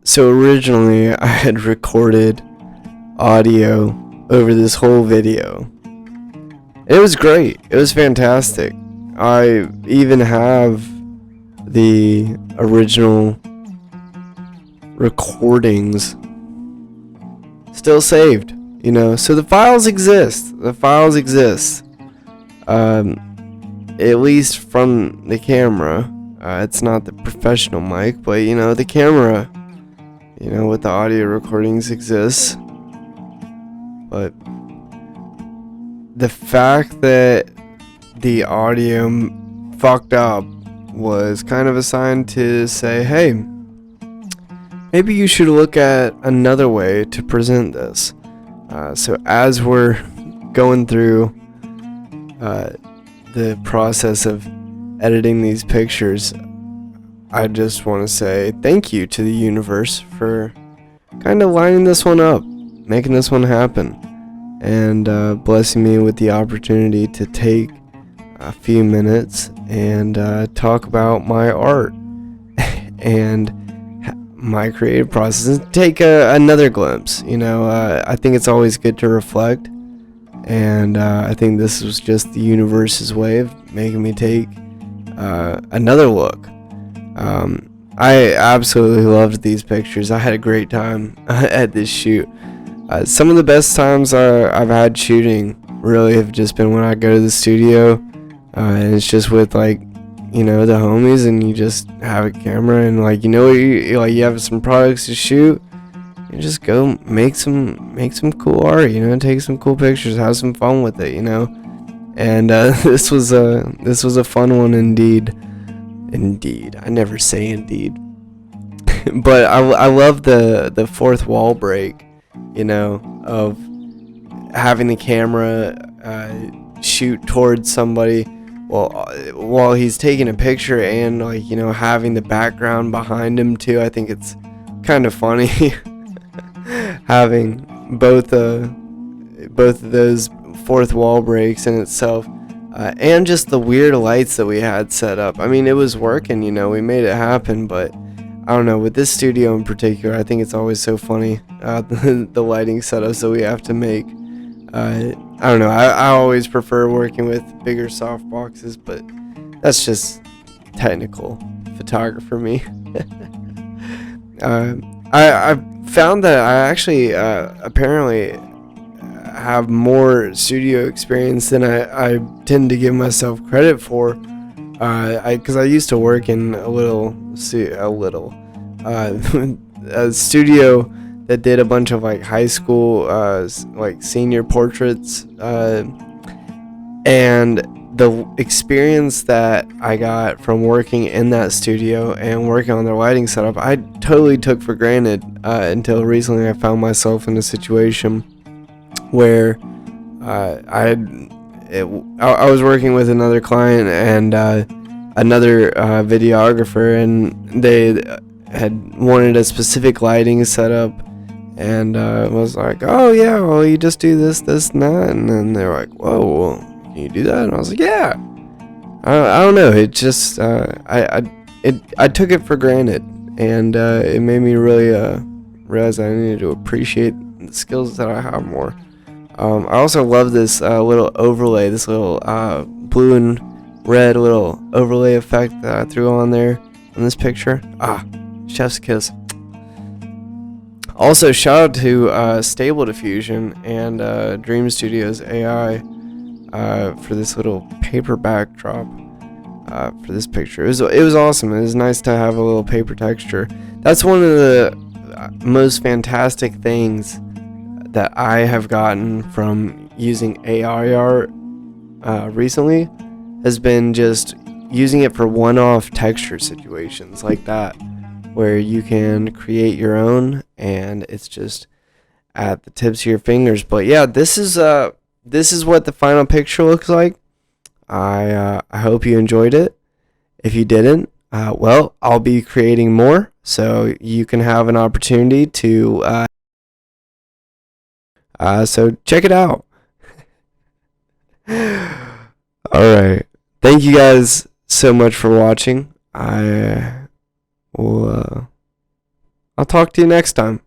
So originally I had recorded audio over this whole video. It was great. It was fantastic. I even have the original recordings still saved, so the files exist. At least from the camera. It's not the professional mic, but the camera, with the audio recordings exists. But the fact that the audio fucked up was kind of a sign to say, hey, maybe you should look at another way to present this. So as we're going through the process of editing these pictures, I just want to say thank you to the universe for kind of lining this one up, making this one happen, and blessing me with the opportunity to take a few minutes and talk about my art and my creative process and take another glimpse. I think it's always good to reflect, and I think this was just the universe's way of making me take another look. I absolutely loved these pictures. I had a great time at this shoot. Some of the best times I've had shooting really have just been when I go to the studio, and it's just with the homies, and you just have a camera, and you have some products to shoot. You just go make some cool art, take some cool pictures, have some fun with it, And this was a fun one indeed. Indeed, I never say indeed. But I love the fourth wall break, of having the camera shoot towards somebody while he's taking a picture, and having the background behind him too. I think it's kind of funny having both of those fourth wall breaks in itself, and just the weird lights that we had set up. I mean, it was working, we made it happen, but I don't know, with this studio in particular, I think it's always so funny, the lighting setups that we have to make. I don't know, I always prefer working with bigger soft boxes, but that's just technical photographer me. I found that I actually apparently have more studio experience than I tend to give myself credit for, because I used to work in a studio that did a bunch of high school senior portraits, and the experience that I got from working in that studio and working on their lighting setup, I totally took for granted until recently. I found myself in a situation where I was working with another client and another videographer, and they had wanted a specific lighting setup, and was like, oh yeah, well, you just do this, and that, and then they're like, whoa, well, can you do that? And I was like, yeah. I don't know, it just I took it for granted, and it made me really realize I needed to appreciate the skills that I have more. I also love this little overlay, this little blue and red little overlay effect that I threw on there in this picture. Chef's kiss. Also, shout out to Stable Diffusion and Dream Studios AI for this little paper backdrop for this picture. It was awesome. It was nice to have a little paper texture. That's one of the most fantastic things that I have gotten from using AI art recently, has been just using it for one-off texture situations like that, where you can create your own, and it's just at the tips of your fingers. But yeah, this is what the final picture looks like. I hope you enjoyed it. If you didn't, well, I'll be creating more, so you can have an opportunity to so check it out. Alright. Thank you guys so much for watching. I will I'll talk to you next time.